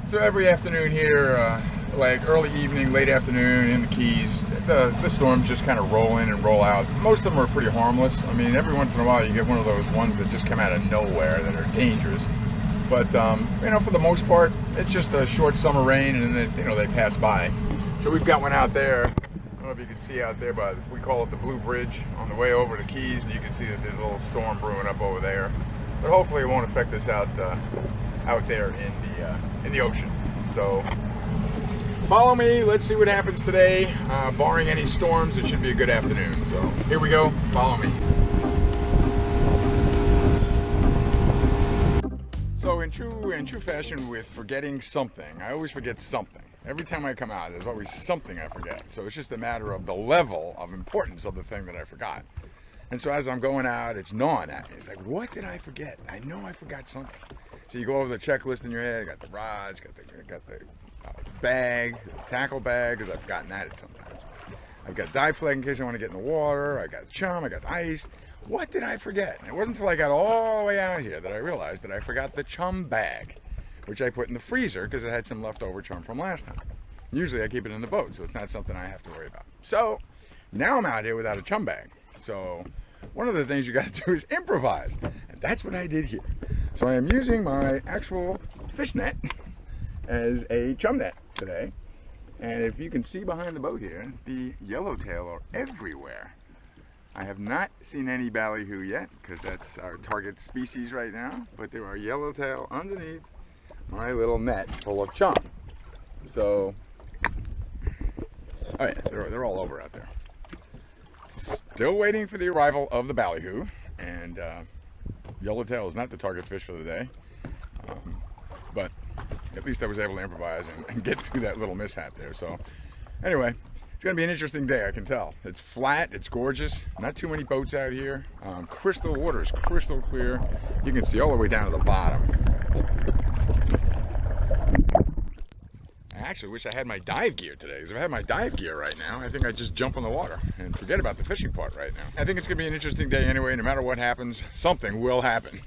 So every afternoon here, like early evening, late afternoon in the Keys, the storms just kind of roll in and roll out. Most of them are pretty harmless. I mean, every once in a while you get one of those ones that just come out of nowhere that are dangerous. But, for the most part, it's just a short summer rain and then, they pass by. So we've got one out there. I don't know if you can see out there, but we call it the Blue Bridge on the way over to Keys. And you can see that there's a little storm brewing up over there. But hopefully it won't affect us out there in the ocean. So follow me. Let's see what happens today. Barring any storms, it should be a good afternoon. So here we go. Follow me. So in true fashion with forgetting something, I always forget something. Every time I come out, there's always something I forget. So it's just a matter of the level of importance of the thing that I forgot. And so as I'm going out, it's gnawing at me. It's like, what did I forget? I know I forgot something. So you go over the checklist in your head. I got the rods, got the bag, the tackle bag, because I've forgotten that sometimes. I've got dive flag in case I want to get in the water. I got chum, I got the ice. What did I forget? And it wasn't until I got all the way out here that I realized that I forgot the chum bag, which I put in the freezer because it had some leftover chum from last time. Usually I keep it in the boat, so it's not something I have to worry about. So now I'm out here without a chum bag. So one of the things you got to do is improvise, and that's what I did here. So I am using my actual fish net as a chum net today. And if you can see behind the boat here, the yellowtail are everywhere. I have not seen any ballyhoo yet, because that's our target species right now, but there are yellowtail underneath my little net full of chum. So, oh yeah, they're all over out there. Still waiting for the arrival of the ballyhoo, and yellowtail is not the target fish for the day, but at least I was able to improvise and get through that little mishap there. So anyway, it's going to be an interesting day, I can tell. It's flat, it's gorgeous, not too many boats out here. Crystal water is crystal clear. You can see all the way down to the bottom. I actually wish I had my dive gear today, because if I had my dive gear right now, I think I'd just jump in the water and forget about the fishing part right now. I think it's going to be an interesting day anyway. No matter what happens, something will happen.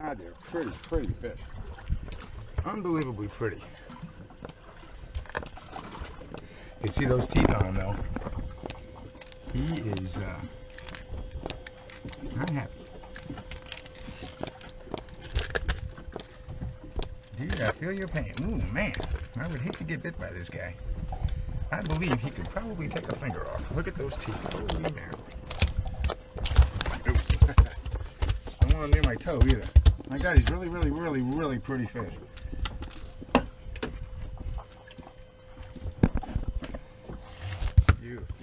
God, they're pretty fish. Unbelievably pretty. You can see those teeth on him though. He is not happy. Dude, I feel your pain. Ooh, man. I would hate to get bit by this guy. I believe he could probably take a finger off. Look at those teeth. Holy mackerel. Don't want him near my toe either. My God, he's really pretty fish. Beautiful.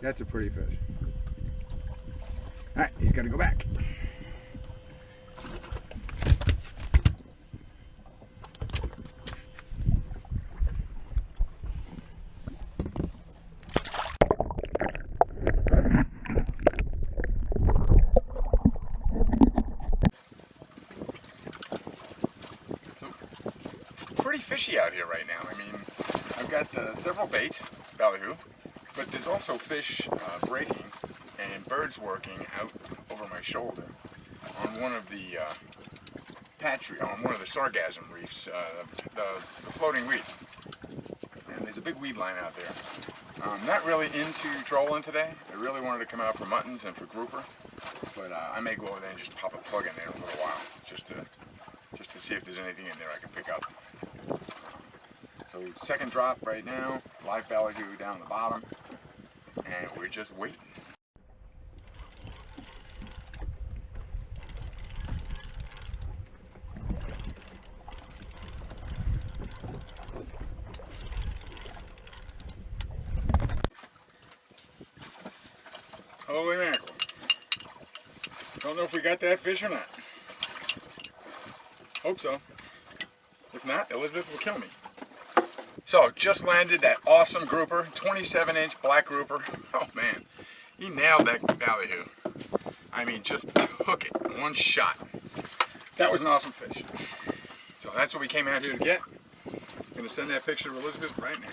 That's a pretty fish. Alright, he's got to go back. Pretty fishy out here right now. I mean, I've got several baits, ballyhoo, but there's also fish breaking and birds working out over my shoulder on one of the on one of the sargassum reefs, the floating weeds. And there's a big weed line out there. I'm not really into trolling today. I really wanted to come out for muttons and for grouper, but I may go over there and just pop a plug in there in a little while, just to see if there's anything in there I can pick up. So second drop right now, live ballyhoo down the bottom, and we're just waiting. Holy mackerel. Don't know if we got that fish or not. Hope so. If not, Elizabeth will kill me. So, just landed that awesome grouper, 27-inch black grouper. Oh man, he nailed that ballyhoo. I mean, just took it in one shot. That was an awesome fish. So that's what we came out here to get. I'm going to send that picture to Elizabeth right now.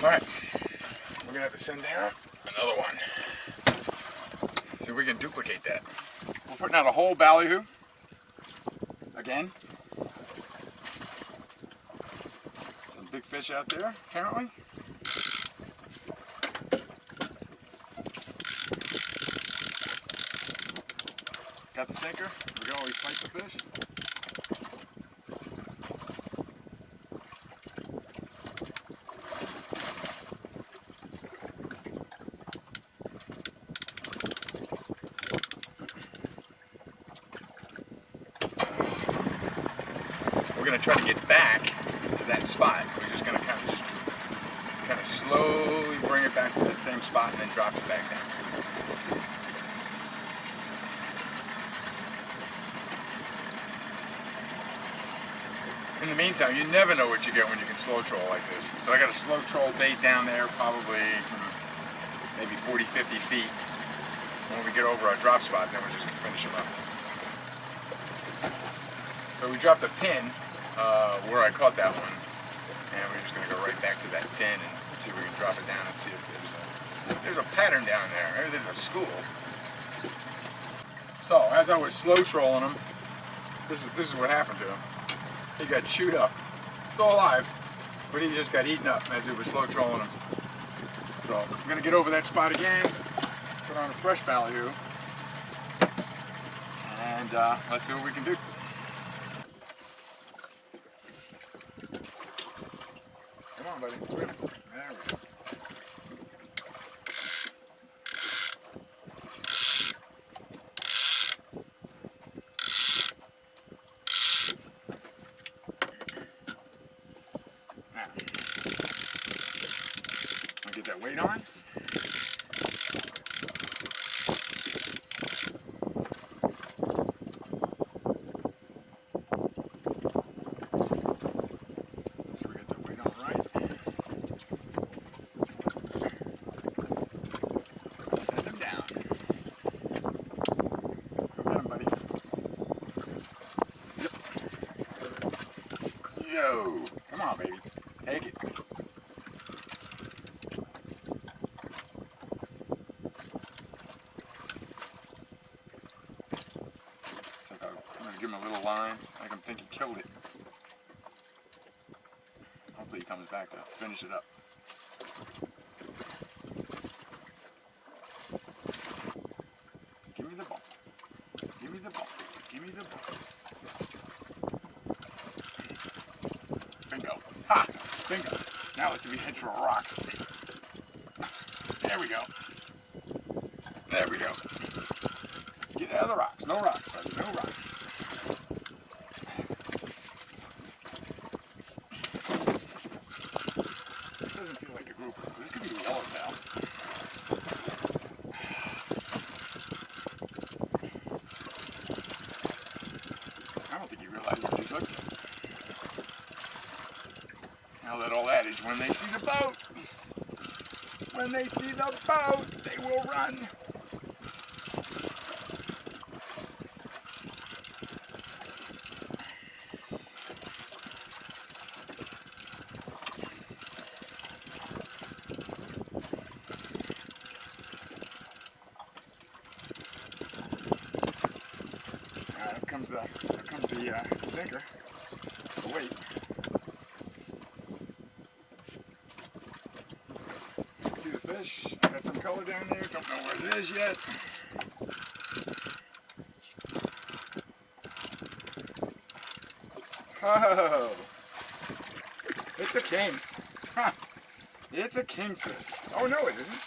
All right, gonna have to send down another one. See if we can duplicate that. We're putting out a whole ballyhoo. Again. Some big fish out there, apparently. Got the sinker. We can always fight the fish. We're going to try to get back to that spot. We're just going to kind of slowly bring it back to that same spot and then drop it back down. In the meantime, you never know what you get when you can slow troll like this. So I got a slow troll bait down there, probably maybe 40, 50 feet. When we get over our drop spot, then we're just going to finish them up. So we dropped a pin where I caught that one, and we're just going to go right back to that pin and see if we can drop it down and see if there's a pattern down there. Maybe there's a school. So as I was slow trolling him, this is what happened to him. He got chewed up. Still alive, but he just got eaten up as he was slow trolling him. So I'm going to get over that spot again, put on a fresh ballyhoo, and let's see what we can do. Come on, buddy. Swim. There we go. Get that weight on. Make sure we get that weight on right. Send him down. Go get him, buddy. Yep. Yo! Come on, baby. Take it. Give him a little line. I can think he killed it. Hopefully he comes back to finish it up. Give me the ball. Give me the ball. Give me the ball. Bingo. Ha! Bingo. Now let's see if he heads for a rock. There we go. There we go. Get out of the rocks. No rocks, buddy. No rocks. I don't think he realizes he's hooked yet. Now that old adage, when they see the boat, they will run. Here comes the sinker, the weight. See the fish? I got some color down there, don't know where it is yet. Oh, it's a king. Huh. It's a kingfish. Oh no, it isn't.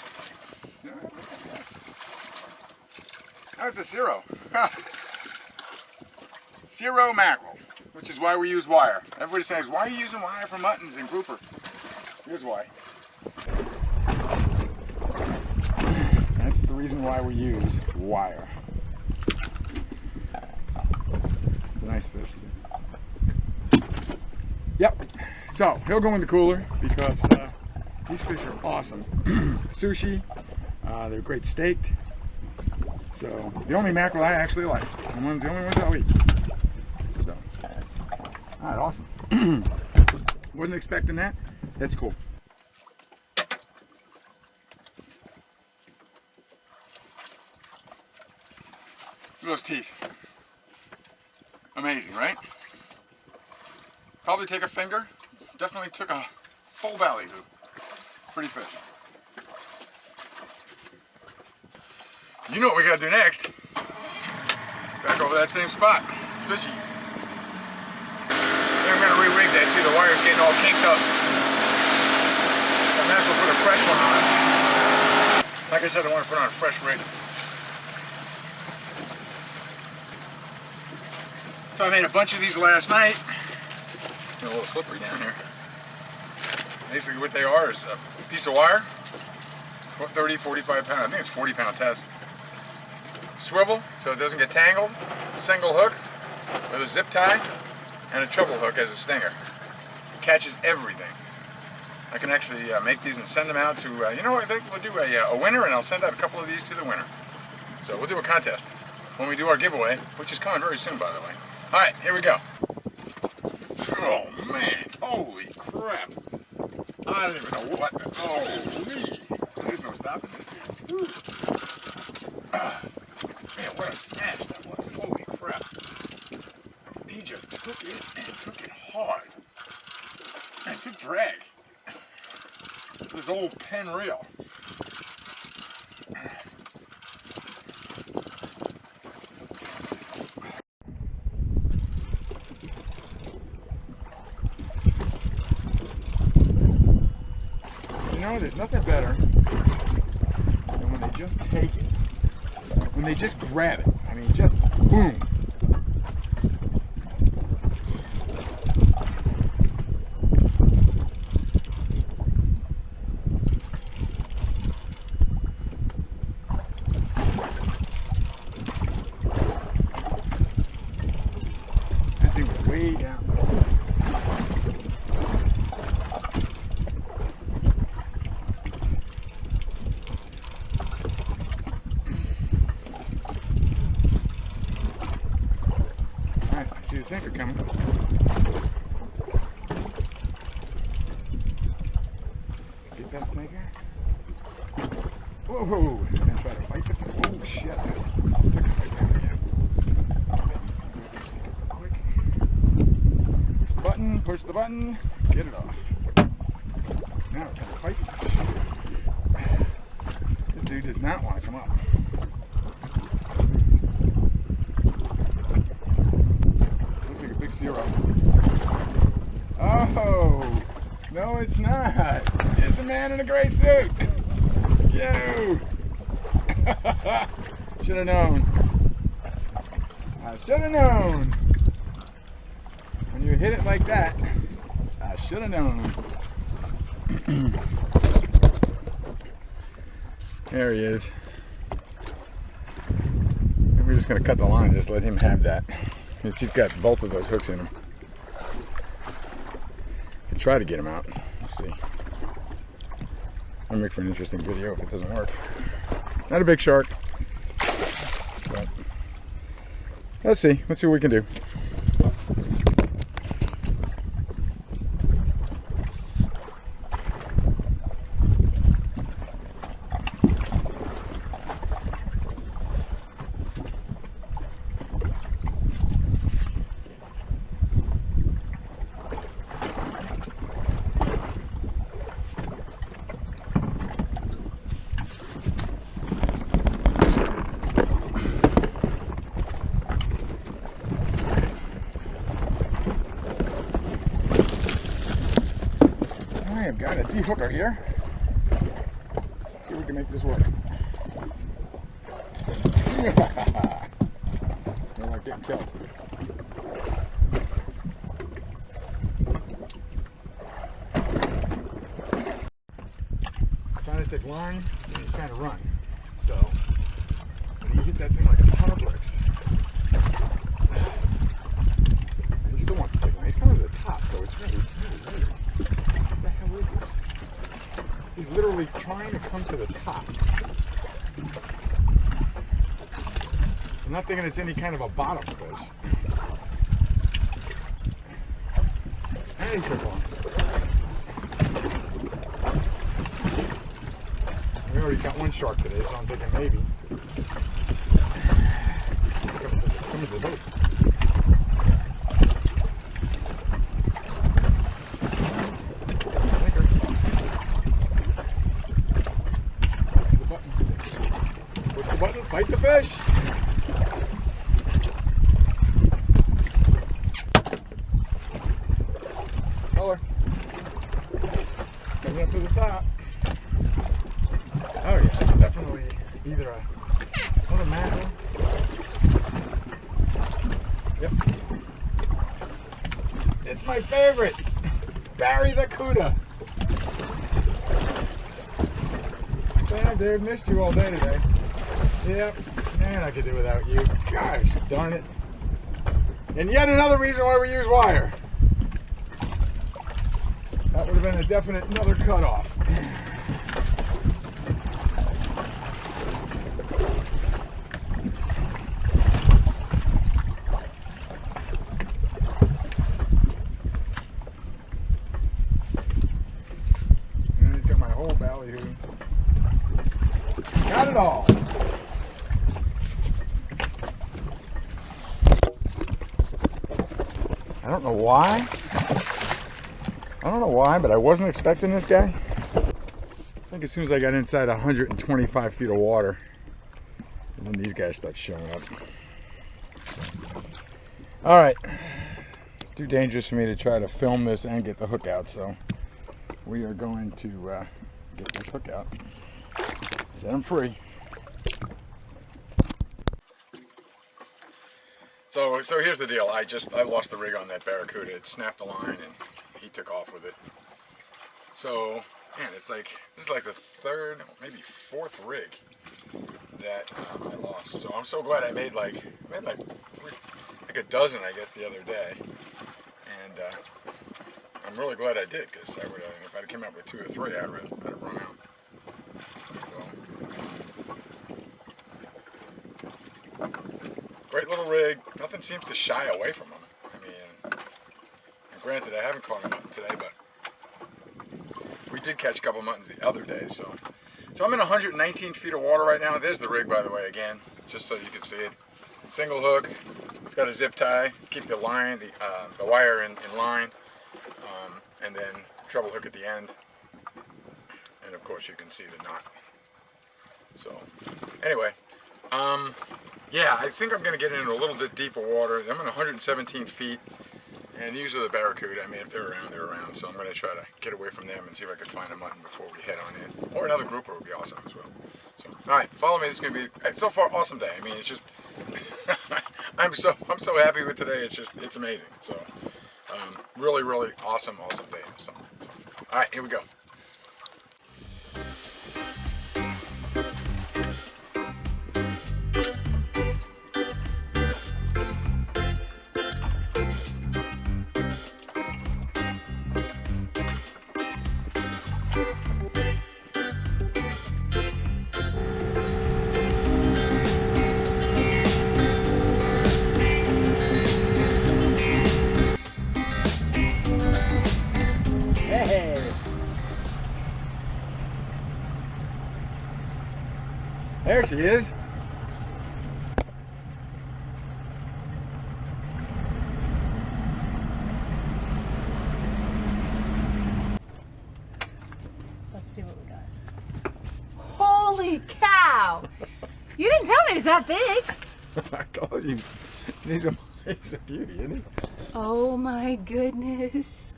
Oh, it's a Cero. Cero mackerel, which is why we use wire. Everybody says, why are you using wire for muttons and grouper? Here's why. That's the reason why we use wire. It's a nice fish too. Yep. So he'll go in the cooler because these fish are awesome. Sushi. They're great staked. So the only mackerel I actually like. The only ones I'll eat. So, all right, awesome. Wasn't expecting that. That's cool. at those teeth. Amazing, right? Probably take a finger. Definitely took a full ballyhoo. Pretty fish. You know what we gotta do next. Back over that same spot. It's fishy. Then I'm gonna re-rig that too. The wire's getting all kinked up. I might as well put a fresh one on. Like I said, I want to put on a fresh rig. So I made a bunch of these last night. A little slippery down here. Basically what they are is a piece of wire, 30, 45 pound, I think it's 40-pound test. Swivel so it doesn't get tangled, single hook with a zip tie, and a treble hook as a stinger. It catches everything. I can actually make these and send them out to, you know what, I think we'll do a winner, and I'll send out a couple of these to the winner. So we'll do a contest when we do our giveaway, which is coming very soon, by the way. All right, here we go. Oh man, holy crap. I don't even know what, holy. There's no stopping this dude. Man, what a smash that was, holy crap. He just took it and took it hard. And it took drag. This old Penn reel. You know, there's nothing better than when they just take it. When they just grab it. I mean, just boom. That thing was way down. See the sinker coming. Get that sinker. Whoa, that's better. Fight the thing. Oh shit. Stick it right down again. Quick. Push the button, push the button, get it off. Now it's time to fight the fish. This dude does not want to come up. Zero. Oh, no it's not. It's a man in a gray suit. Yo. Should have known. I should have known. When you hit it like that, I should have known. There he is. And we're just going to cut the line, just let him have that. He's got both of those hooks in him. I'll try to get him out. Let's see. I'll make for an interesting video if it doesn't work. Not a big shark, but let's see. Let's see what we can do. I've got a de-hooker here. Let's see if we can make this work. Don't like getting killed. Trying to take line and he's trying to run. So when you hit that thing like a ton of bricks. And he still wants to take line. He's coming to the top, so it's really weird. What the hell is this? He's literally trying to come to the top. I'm not thinking it's any kind of a bottom fish. And he took one. We already got one shark today, so I'm thinking maybe. Took comes the hook. Push the button, bite the fish. Color. Coming up to the top. Oh yeah, definitely either another mackerel. Yep. It's my favorite. Barry the Cuda. Damn, dude, missed you all day today. Yep. Man, I could do without you. Gosh, darn it. And yet another reason why we use wire. That would have been a definite another cutoff. And he's got my whole ballyhoo. Got it all. I don't know why. But I wasn't expecting this guy. I think as soon as I got inside 125 feet of water, and then these guys start showing up. All right, too dangerous for me to try to film this and get the hook out, so we are going to get this hook out, set him free. So here's the deal. I lost the rig on that barracuda. It snapped the line and he took off with it. So, man, this is like the third, maybe fourth rig that I lost. So I'm so glad I made like a dozen, I guess, the other day. And I'm really glad I did, because I would if I'd come up with 2 or 3, I'd have run out. So, great little rig. Nothing seems to shy away from them. I mean, granted, I haven't caught a mutton today, but we did catch a couple of muttons the other day. So I'm in 119 feet of water right now. There's the rig, by the way, again, just so you can see it. Single hook. It's got a zip tie. Keep the line, the wire in line, and then treble hook at the end. And of course, you can see the knot. So anyway. Yeah, I think I'm going to get into a little bit deeper water. I'm in 117 feet, and usually the barracuda, I mean, if they're around, they're around. So I'm going to try to get away from them and see if I can find a mutton before we head on in. Or another grouper would be awesome as well. So, all right, follow me. It's going to be, so far, awesome day. I mean, it's just, I'm so happy with today. It's amazing. So, really, really awesome day. So, all right, here we go. There she is. Let's see what we got. Holy cow! You didn't tell me it was that big. I told you. He's a beauty, isn't he? Oh my goodness.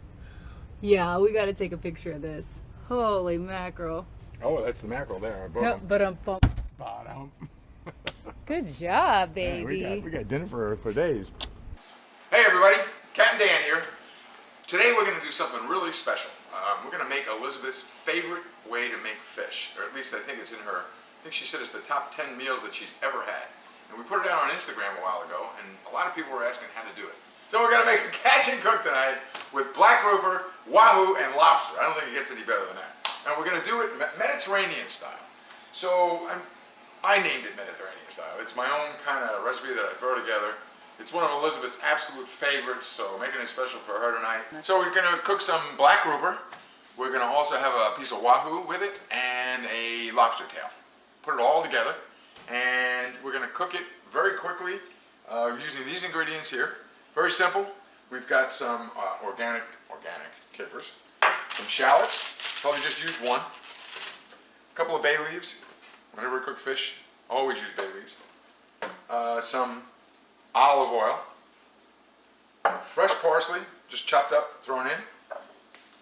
Yeah, we got to take a picture of this. Holy mackerel. Oh, that's the mackerel there. Bottom. Good job, baby. Yeah, we got dinner for days. Hey everybody, Cat and Dan here. Today we're going to do something really special. We're going to make Elizabeth's favorite way to make fish, or at least I think it's in her. I think she said it's the top 10 meals that she's ever had. And we put it out on Instagram a while ago, and a lot of people were asking how to do it. So we're going to make a catch and cook tonight with black grouper, wahoo, and lobster. I don't think it gets any better than that. And we're going to do it Mediterranean style. So I named it Mediterranean style. It's my own kind of recipe that I throw together. It's one of Elizabeth's absolute favorites, so making it special for her tonight. So we're going to cook some black grouper. We're going to also have a piece of wahoo with it and a lobster tail. Put it all together, and we're going to cook it very quickly Using these ingredients here. Very simple. We've got some organic capers, some shallots, probably just use one, a couple of bay leaves. Whenever we cook fish, always use bay leaves. Some olive oil, fresh parsley, just chopped up, thrown in,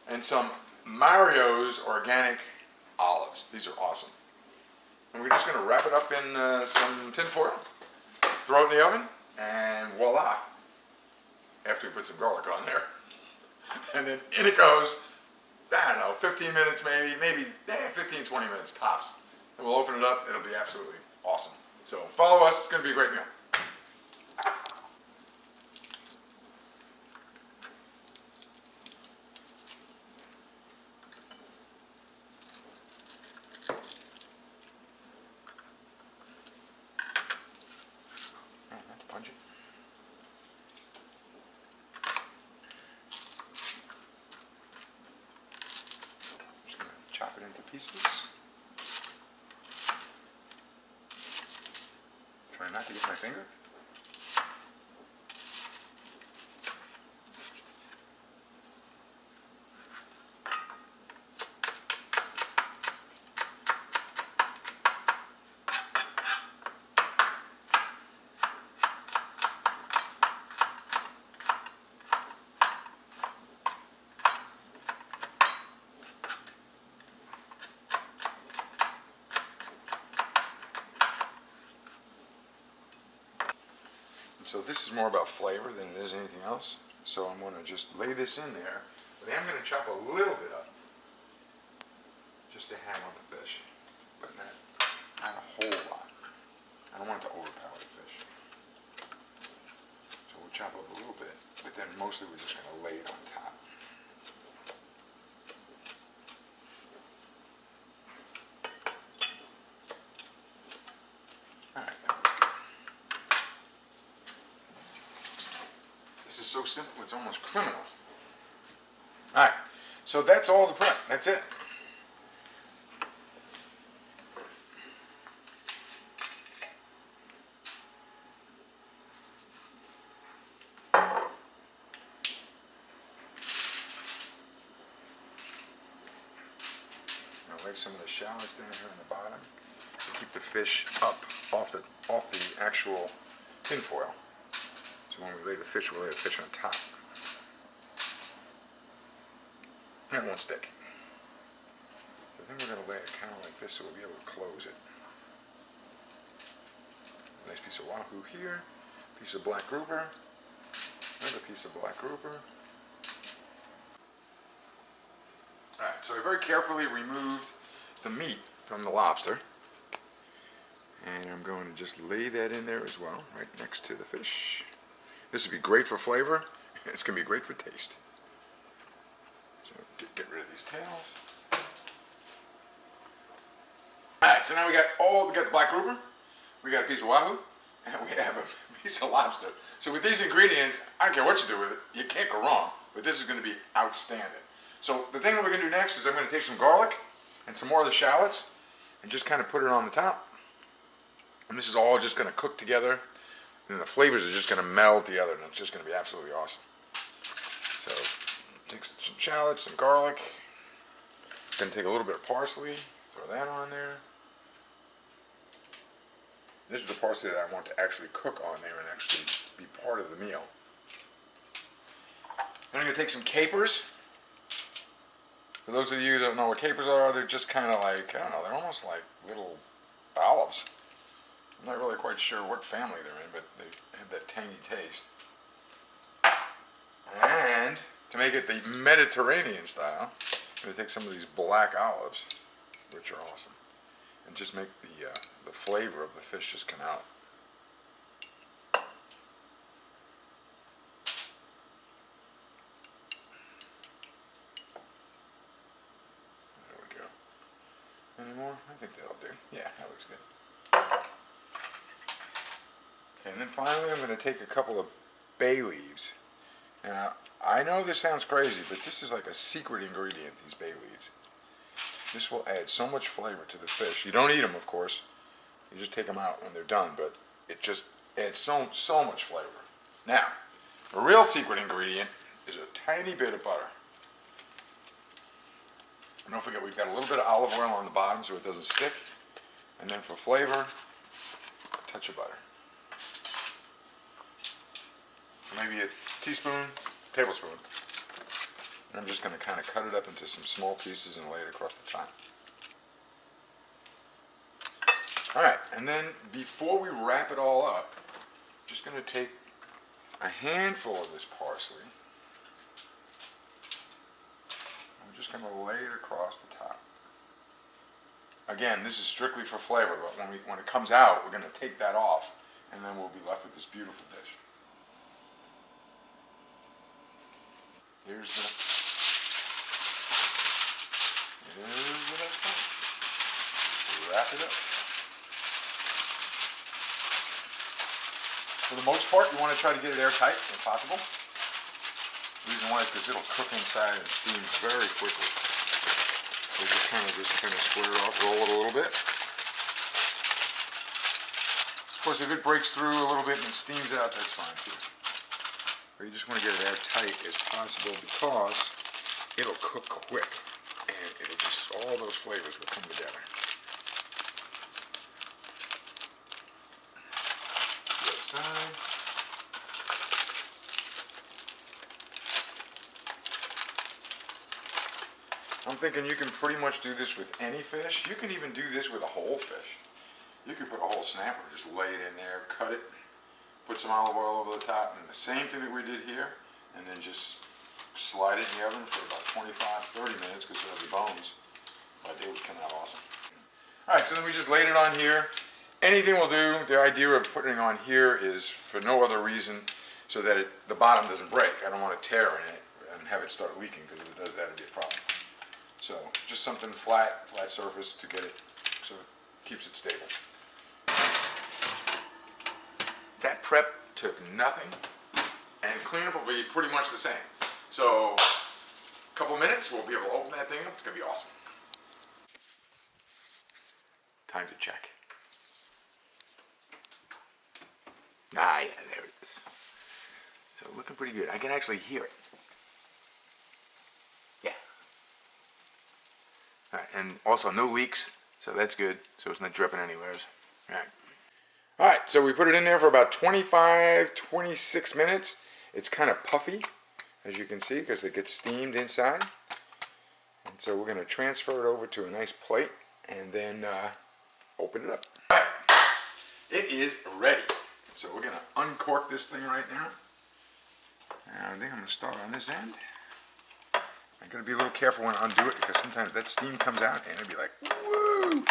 and some Mario's organic olives. These are awesome. And we're just going to wrap it up in some tin foil, throw it in the oven, and voila. After we put some garlic on there. And then in it goes, I don't know, 15 minutes maybe 15, 20 minutes tops. And we'll open it up, it'll be absolutely awesome. So follow us, it's going to be a great meal. Punch it. Just going to chop it into pieces. Try not to get my finger. So this is more about flavor than it is anything else. So I'm going to just lay this in there, but I'm going to chop a little bit up, just to have on the fish, but not a whole lot. I don't want it to overpower the fish. So we'll chop up a little bit, but then mostly we're just going to lay it on top. This is so simple, it's almost criminal. Alright, so that's all the prep. That's it. I'll lay some of the shallots down here on the bottom to keep the fish up off the actual tin foil. So when we lay the fish, we'll lay the fish on top. It won't stick. So I think we're going to lay it kind of like this so we'll be able to close it. Nice piece of wahoo here, piece of black grouper, another piece of black grouper. Alright, so I very carefully removed the meat from the lobster. And I'm going to just lay that in there as well, right next to the fish. This would be great for flavor, and it's going to be great for taste. So get rid of these tails. Alright, so now we got the black grouper, we got a piece of wahoo, and we have a piece of lobster. So with these ingredients, I don't care what you do with it, you can't go wrong, but this is going to be outstanding. So the thing that we're going to do next is I'm going to take some garlic and some more of the shallots and just kind of put it on the top. And this is all just going to cook together. And the flavors are just going to meld together, and it's just going to be absolutely awesome. So, take some shallots, some garlic. Going to take a little bit of parsley, throw that on there. This is the parsley that I want to actually cook on there and actually be part of the meal. Then I'm going to take some capers. For those of you who don't know what capers are, they're just kind of like, I don't know, they're almost like little olives. I'm not really quite sure what family they're in, but they have that tangy taste. And to make it the Mediterranean style, I'm going to take some of these black olives, which are awesome, and just make the flavor of the fish just come out. There we go. Any more? I think that'll do. Yeah, that looks good. And then finally I'm going to take a couple of bay leaves. Now, I know this sounds crazy, but this is like a secret ingredient, these bay leaves. This will add so much flavor to the fish. You don't eat them, of course. You just take them out when they're done, but it adds so much flavor. Now, the real secret ingredient is a tiny bit of butter. And don't forget, we've got a little bit of olive oil on the bottom so it doesn't stick. And then for flavor, a touch of butter. Maybe a teaspoon, tablespoon. And I'm just going to kind of cut it up into some small pieces and lay it across the top. Alright, and then before we wrap it all up, I'm just going to take a handful of this parsley. I'm just going to lay it across the top. Again, this is strictly for flavor, but when it comes out, we're going to take that off, and then we'll be left with this beautiful dish. Here's the next one. Wrap it up. For the most part, you want to try to get it airtight if possible. The reason why is because it'll cook inside and steam very quickly. So just kind of square it off, roll it a little bit. Of course, if it breaks through a little bit and steams out, that's fine too. But you just want to get it as tight as possible because it'll cook quick and it'll just, all those flavors will come together. The other side. I'm thinking you can pretty much do this with any fish. You can even do this with a whole fish. You could put a whole snapper and just lay it in there, cut it, put some olive oil over the top, and the same thing that we did here, and then just slide it in the oven for about 25-30 minutes because it'll be bones. But they would come out awesome. Alright, so then we just laid it on here. Anything will do. The idea of putting it on here is for no other reason so that the bottom doesn't break. I don't want to tear in it and have it start leaking because if it does that, it'd be a problem. So just something flat surface to get it so it keeps it stable. That prep took nothing, and cleanup will be pretty much the same. So a couple minutes, we'll be able to open that thing up. It's going to be awesome. Time to check. Ah, yeah, there it is. So looking pretty good. I can actually hear it. Yeah. All right, and also no leaks, so that's good. So it's not dripping anywhere. All right. All right, so we put it in there for about 25-26 minutes. It's kind of puffy, as you can see, because it gets steamed inside. And so we're going to transfer it over to a nice plate and then open it up. All right, it is ready. So we're going to uncork this thing right now. And I think I'm going to start on this end. I'm going to be a little careful when I undo it because sometimes that steam comes out and it'll be like, woo!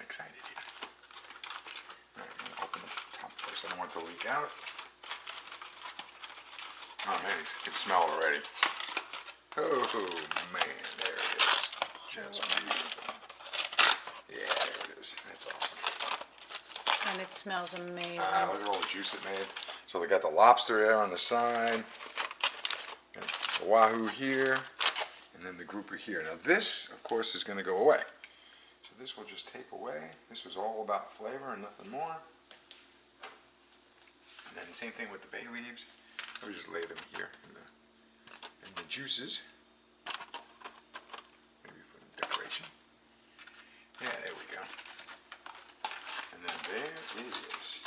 Excited here. Alright, I'm going to open the top first. I don't want it to leak out. Oh man, it can smell already. Oh man, there it is. Just beautiful. Yeah, there it is. That's awesome. And it smells amazing. Look at all the juice it made. So they got the lobster there on the side. Got the wahoo here. And then the grouper here. Now this, of course, is going to go away. This will just take away. This was all about flavor and nothing more. And then the same thing with the bay leaves. I would just lay them here in the juices. Maybe for decoration. Yeah, there we go. And then there it is.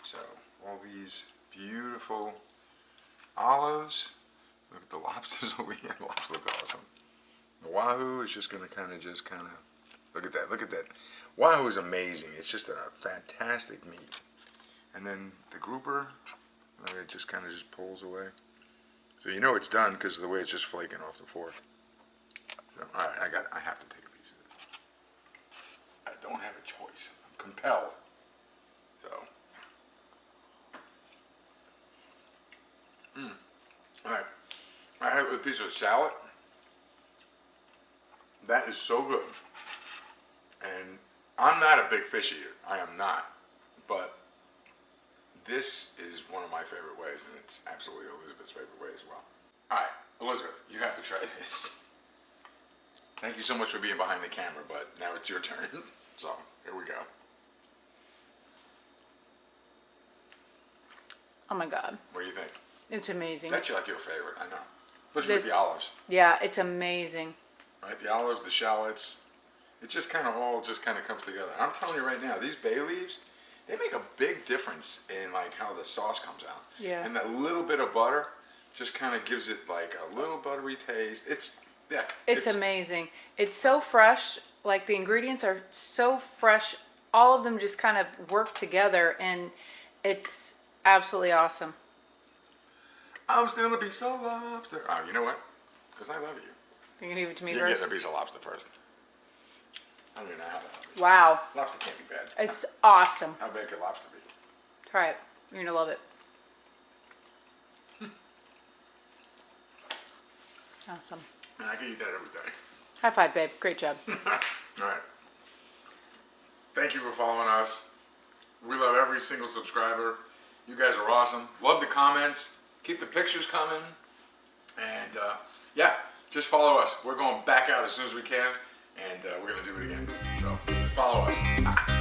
So all these beautiful olives. Look at the lobsters over here. The lobsters look awesome. The wahoo is just going to kind of look at that. Look at that. Wahoo is amazing. It's just a fantastic meat. And then the grouper, it just kind of just pulls away. So you know it's done because of the way it's just flaking off the fork. So, all right, I have to take a piece of this. I don't have a choice. I'm compelled. So. All right. I have a piece of shallot. That is so good. And I'm not a big fish eater. I am not. But this is one of my favorite ways, and it's absolutely Elizabeth's favorite way as well. All right, Elizabeth, you have to try this. Thank you so much for being behind the camera, but now it's your turn. So, here we go. Oh my God. What do you think? It's amazing. It's actually like your favorite, I know. Especially with This- the olives. Yeah, it's amazing. Right? The olives, the shallots. It just kind of all just kind of comes together. I'm telling you right now, these bay leaves, they make a big difference in like how the sauce comes out. Yeah. And that little bit of butter just kind of gives it like a little buttery taste. It's amazing. It's so fresh. Like the ingredients are so fresh. All of them just kind of work together, and it's absolutely awesome. I'm still a piece of lobster. Oh, you know what? Because I love you. You're gonna give it to me You're first? getting a piece of lobster first. I don't even know how to. Wow, Lobster can't be bad. it's awesome. How bad could lobster be? Try it. You're gonna love it. Awesome. And I can eat that every day. High five, babe. Great job. All right. Thank you for following us. We love every single subscriber. You guys are awesome. Love the comments. Keep the pictures coming. And yeah, just follow us. We're going back out as soon as we can. And we're going to do it again. So follow us.